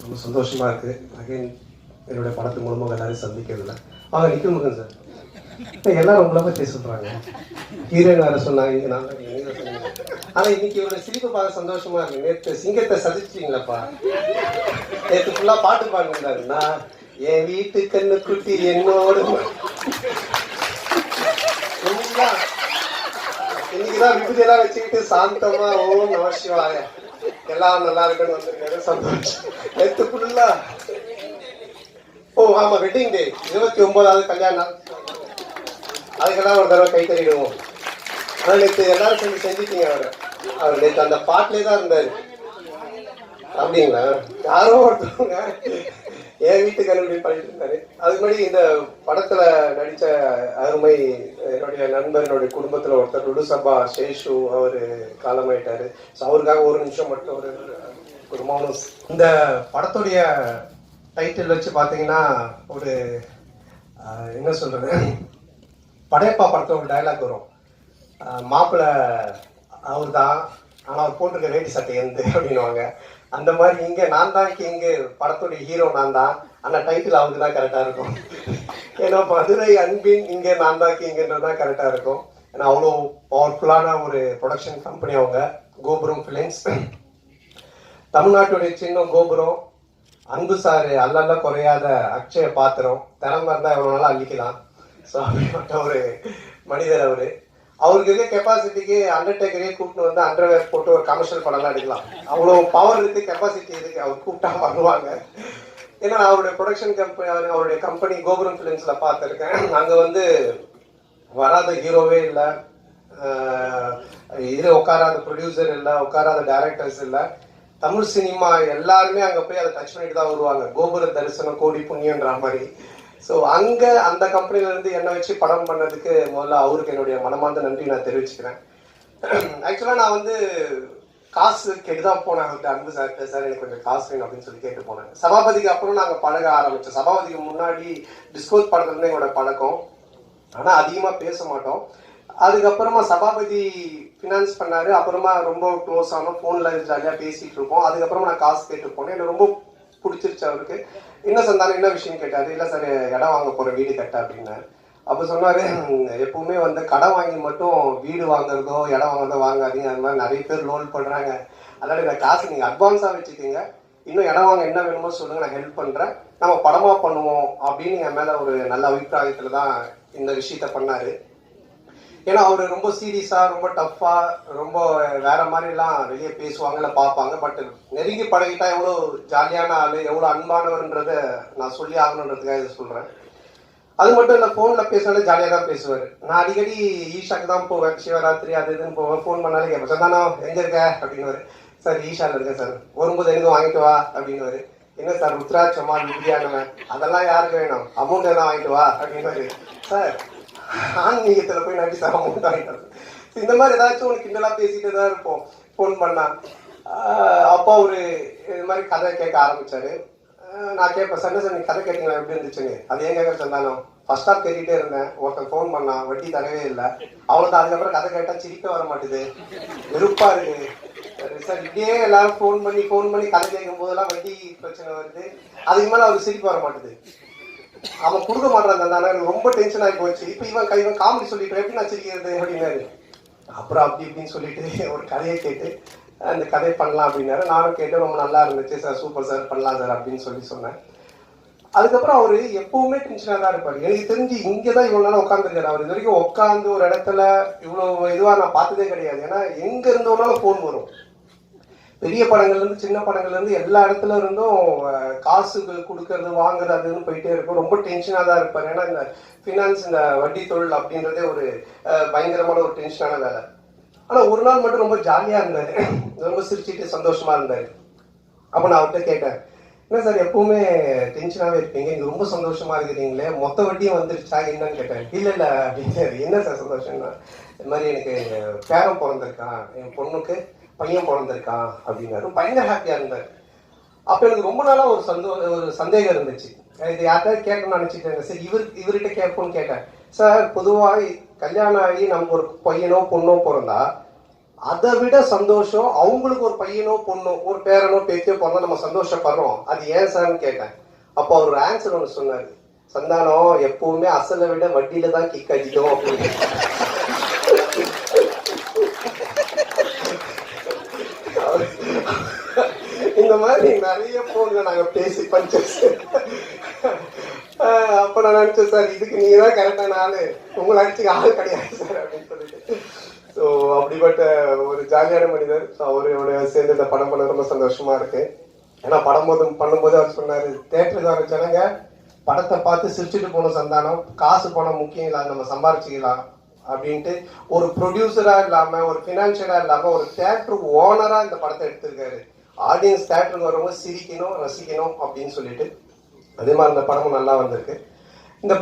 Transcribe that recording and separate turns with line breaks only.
ரொம்ப சந்தோஷமாக இருக்குது. அகைன் என்னுடைய படத்து மூலமாக எல்லாரையும் சந்திக்கிறதுல அவங்க நிற்க முருகன் சார் எல்லாரும் உங்களை பற்றி சொல்கிறாங்க. ஹீரோயின் வேறு சொன்னாங்க, இங்கே நான் சொன்னீங்க. ஆனால் இன்னைக்கு இவரோட சிரிப்பு பார்க்க சந்தோஷமாக இருக்கு. நேற்று சிங்கத்தை சதிச்சிங்களப்பா. நேற்று ஃபுல்லாக பாட்டு பாடினாரு. நான் என் வீட்டு கண்ணு குட்டி என்னோட இன்னைக்குதான் விபூதியெல்லாம் வச்சுக்கிட்டு சாந்தமா ஓம் நம சிவாய எல்லாம் நல்லா இருக்குன்னு வந்திருக்காரு. சந்தோஷம். நேற்று ஃபுல்லா ஆமா வெட்டிங் டே 29வது கல்யாண நாள். அதுக்கெல்லாம் ஒரு தடவை கை தறிடுவோம். ஆனால் நேற்று எல்லாரும் சேர்ந்து செஞ்சுட்டீங்க. அவர் நேற்று அந்த பாட்டிலே தான் இருந்தாரு. அப்படிங்களா? யாரோ ஒருத்தவங்க என் வீட்டுக்கு அனுப்பி பண்ணிட்டு இருந்தாரு. அதுக்கு முன்னாடி இந்த படத்துல நடிச்ச அருமை என்னுடைய நண்பர், என்னுடைய குடும்பத்துல ஒருத்தர் ருடுசபா சேஷு, அவரு காலமாயிட்டாரு. அவருக்காக ஒரு நிமிஷம் மட்டும் ஒரு மௌனம். இந்த படத்துடைய டைட்டில் வச்சு பாத்தீங்கன்னா ஒரு என்ன சொல்றது, படையப்பா படத்துல ஒரு டைலாக் வரும். மாப்பிள்ளை அவர் தான், ஆனா அவர் போட்டிருக்க வேட்டி சட்டை எந்த அப்படின்னுவாங்க. அந்த மாதிரி இங்க நான் தான் கிங்கு, படத்துடைய ஹீரோ நான் தான், ஆனா டைட்டில் அவருக்கு தான் கரெக்டா இருக்கும். ஏன்னா மதுரை அன்பின் இங்க நான் தான் கிங்குன்றதுதான் கரெக்டா இருக்கும். ஏன்னா அவ்வளோ பவர்ஃபுல்லான ஒரு ப்ரொடக்ஷன் கம்பெனி அவங்க, கோபுரம் பிலிம்ஸ். தமிழ்நாட்டுடைய சின்ன கோபுரம், அன்பு சாரு அல்லல்ல குறையாத அக்ஷய பாத்திரம், திறமை இருந்தா எவ்வளவு நாளா அள்ளிக்கலாம். ஸோ அப்படிப்பட்ட ஒரு மனிதர் அவரு. அவருக்கு இருக்க கெப்பாசிட்டிக்கு அண்டர்டேக்கரே கூப்பிட்டு வந்து அண்டர்வேர் போட்டு ஒரு கமர்ஷியல் படம்லாம் எடுக்கலாம். அவ்வளோ பவர் இருக்கு, கெப்பாசிட்டி இருக்கு. அவர் கூப்பிட்டா பண்ணுவாங்க. ஏன்னா அவருடைய ப்ரொடக்ஷன் கம்பெனி, அவருடைய கம்பெனி கோபுரம் பிலிம்ஸ்ல பார்த்துருக்கேன். அங்க வந்து வராத ஹீரோவே இல்லை, இது உட்காராத ப்ரொடியூசர் இல்லை, உட்காராத டைரக்டர்ஸ் இல்லை. தமிழ் சினிமா எல்லாருமே அங்க போய் அதை டச் பண்ணிட்டு தான் வருவாங்க. கோபுர தரிசனம் கோடி புண்ணியன்ற மாதிரி. ஸோ அங்க அந்த கம்பெனில இருந்து என்ன வச்சு படம் பண்ணதுக்கு முதல்ல அவருக்கு என்னுடைய மனமார்ந்த நன்றி நான் தெரிவிச்சுக்கிறேன். ஆக்சுவலா நான் வந்து காசு கேட்டுதான் போனேன் அவர்கிட்ட. அன்பு சார் எனக்கு கொஞ்சம் காசு வேணும் அப்படின்னு சொல்லி கேட்டு போனேன். சபாபதிக்கு அப்புறம் நாங்க பழக ஆரம்பிச்சோம். சபாபதிக்கு முன்னாடி டிஸ்கோஸ் படத்துல இருந்து எங்களோட பழக்கம். ஆனா அதிகமா பேச மாட்டோம். அதுக்கப்புறமா சபாபதி ஃபினான்ஸ் பண்ணாரு. அப்புறமா ரொம்ப க்ளோஸ் ஆனோம். போன்ல ஜாலியா பேசிட்டு இருப்போம். அதுக்கப்புறமா நான் காசு கேட்டு போனேன். எனக்கு ரொம்ப பிடிச்சிருச்சு அவருக்கு. என்ன சந்தானம் என்ன விஷயம் கேட்டாரு. இல்ல சார் இடம் வாங்க போற வீடு கட்ட அப்படின்னாரு. அப்ப சொன்னாரு, எப்பவுமே வந்து கடன் வாங்கி மட்டும் வீடு வாங்குறதோ இடம் வாங்குறதோ வாங்காதீங்க. அது மாதிரி நிறைய பேர் லோன் பண்றாங்க. அதனால இந்த காசு நீங்க அட்வான்ஸா வச்சுக்கீங்க. இன்னும் இடம் வாங்க என்ன வேணுமோ சொல்லுங்க, நான் ஹெல்ப் பண்றேன், நம்ம படமா பண்ணுவோம் அப்படின்னு என் மேல ஒரு நல்ல அபிப்பிராயத்துலதான் இந்த விஷயத்த பண்ணாரு. ஏன்னா அவரு ரொம்ப சீரியஸா, ரொம்ப டஃப்பா, ரொம்ப வேற மாதிரி எல்லாம் வெளியே பேசுவாங்கல்ல பார்ப்பாங்க. பட் நெருங்கி பழகிட்டா எவ்வளவு ஜாலியான ஆளு, எவ்வளவு அன்பானவர்ன்றத நான் சொல்லி ஆகணுன்றதுக்காக இதை சொல்றேன். அது மட்டும் இல்ல, போன்ல பேசினாலே ஜாலியா தான் பேசுவாரு. நான் அடிக்கடி ஈஷாக்கு தான் போவேன், சிவராத்திரி அது இதுன்னு போவேன். போன் பண்ணாலே கேட்பேன், சந்தானா எங்க இருக்க அப்படின்னு. சார் ஈஷால இருக்கேன் சார், வரும்போது எங்க வாங்கிட்டு வா அப்படின்னு. என்ன சார் ருத்ராட்சமா விபூதியானவ அதெல்லாம் யாருக்கு வேணும், அமௌண்ட் எல்லாம் வாங்கிட்டு வா அப்படின்னு. சார் ஆன்மீகத்துல போய் நடி சார் அமௌண்ட் வாங்கிட்டு. இந்த மாதிரி ஏதாச்சும் உனக்கு கிண்டலா பேசிட்டு தான் இருப்போம் போன் பண்ணா. அப்போ அவரு இது மாதிரி கதை கேட்க ஆரம்பிச்சாரு. நான் கேட்பேன், சார் சார் நீ கதை கேட்டீங்களா எப்படி இருந்துச்சுன்னு. அது ஏன் கேட்க சொன்னாலும் ஃபர்ஸ்ட் ஆஃப் கேட்டுட்டே இருந்தேன். ஒருத்தன் ஃபோன் பண்ணா, வட்டி தரவே இல்லை, அவ்வளோதான். அதுக்கப்புறம் கதை கேட்டா சிரிக்க வர மாட்டேது, வெறுப்பா இருக்கு. சார் இப்படியே எல்லாரும் ஃபோன் பண்ணி கதை கேட்கும் போதெல்லாம் வட்டி பிரச்சனை வருது. அதுக்கு மேல அவருக்கு சிரிக்க வர மாட்டேது. அவன் கொடுக்க மாட்டான் தானே, எனக்கு ரொம்ப டென்ஷன் ஆகி போச்சு. இப்ப இவன் காமெடி சொல்லிட்டு எப்படி நான் சிரிக்கிறது அப்படின்னாரு. அப்புறம் அப்படி இப்படின்னு சொல்லிட்டு ஒரு கதையை கேட்டு அந்த கதை பண்ணலாம் அப்படின்னாரு. நானும் கேட்டு ரொம்ப நல்லா இருந்துச்சு சார், சூப்பர் சார், பண்ணலாம் சார் அப்படின்னு சொன்னேன். அதுக்கப்புறம் அவரு எப்பவுமே டென்ஷனா தான் இருப்பாரு. எனக்கு தெரிஞ்சு இங்கதான் இவ்வளவு நாளா உட்காந்துருக்காரு. அவர் இது வரைக்கும் உட்காந்து ஒரு இடத்துல இவ்வளவு இதுவா நான் பார்த்ததே கிடையாது. ஏன்னா எங்க இருந்தோம்னாலும் போன் வரும். பெரிய படங்கள்ல இருந்து சின்ன படங்கள்ல இருந்து எல்லா இடத்துல இருந்தும் காசு கொடுக்கறது வாங்குறது அதுன்னு போயிட்டே இருக்கும். ரொம்ப டென்ஷனா தான் இருப்பாரு. ஏன்னா இந்த பினான்ஸ், இந்த வட்டி தொழில் அப்படின்றதே ஒரு பயங்கரமான ஒரு டென்ஷனான வேலை. ஆனா ஒரு நாள் மட்டும் ரொம்ப ஜாலியா இருந்தாரு, ரொம்ப சிரிச்சுட்டு சந்தோஷமா இருந்தாரு. அப்ப நான் அவர்கிட்ட கேட்டேன், என்ன சார் எப்பவுமே டென்ஷனாவே இருப்பீங்க, இங்க ரொம்ப சந்தோஷமா இருக்கிறீங்களே, மொத்த வட்டியும் வந்துருச்சா என்னன்னு கேட்டேன். இல்ல அப்படின்னு. என்ன சார் சந்தோஷம்னா, இது மாதிரி எனக்கு பேரன் பிறந்திருக்கான், என் பொண்ணுக்கு பையன் பிறந்திருக்கான் அப்படின்னாரு. பயங்கர ஹாப்பியா இருந்தாரு. அப்ப எனக்கு ரொம்ப நாளா ஒரு சந்தேகம் இருந்துச்சு. இது யார்கிட்ட கேட்கணும்னு நினைச்சிட்டு சரி இவர்கிட்ட கேட்போம்னு கேட்டேன். சார் பொதுவாக கல்யாணம் ஆகி நமக்கு ஒரு பையனோ பொண்ணோ பிறந்தா அதை விட சந்தோஷம் அவங்களுக்கு ஒரு பையனோ பொண்ணோ ஒரு பேரனோ பேத்தியோ பிறந்தா நம்ம சந்தோஷப்படுறோம். அது ஏன் சார்ன்னு கேட்டேன். அப்போ அவர் ஒரு ஆன்சர் ஒன்று சொன்னாரு. சந்தானம் எப்பவுமே அசலை விட வட்டியில தான் கிக் அடிக்கும் அப்படின்னு. இந்த மாதிரி நிறைய போன்ல நாங்க பேசி பஞ்சு. அப்ப நான் நினைச்சேன் சார் இதுக்கு நீங்க தான் கரெக்டான ஆளு, உங்களை அடிச்சுக்க ஆள் கிடையாது சார் அப்படின்னு சொல்லிட்டு. ஸோ அப்படிப்பட்ட ஒரு ஜாலியான மனிதர். அவரோட சேர்ந்து இந்த படம் பண்ண ரொம்ப சந்தோஷமா இருக்கு. ஏன்னா படம் பண்ணும்போது அவர் சொன்னாரு, தேட்டருக்கு வர ஜனங்க படத்தை பார்த்து சிரிச்சுட்டு போன சந்தானம், காசு பணம் முக்கியம் இல்லாத நம்ம சம்பாரிச்சுக்கலாம் அப்படின்ட்டு ஒரு ப்ரொடியூசரா இல்லாம ஒரு பினான்சியலா இல்லாம ஒரு தேட்டர் ஓனரா இந்த படத்தை எடுத்திருக்காரு. ஆடியன்ஸ் தேட்டருக்கு வரவங்க சிரிக்கணும் ரசிக்கணும் அப்படின்னு சொல்லிட்டு. அதே மாதிரி இந்த படமும் நல்லா வந்திருக்கு. இந்த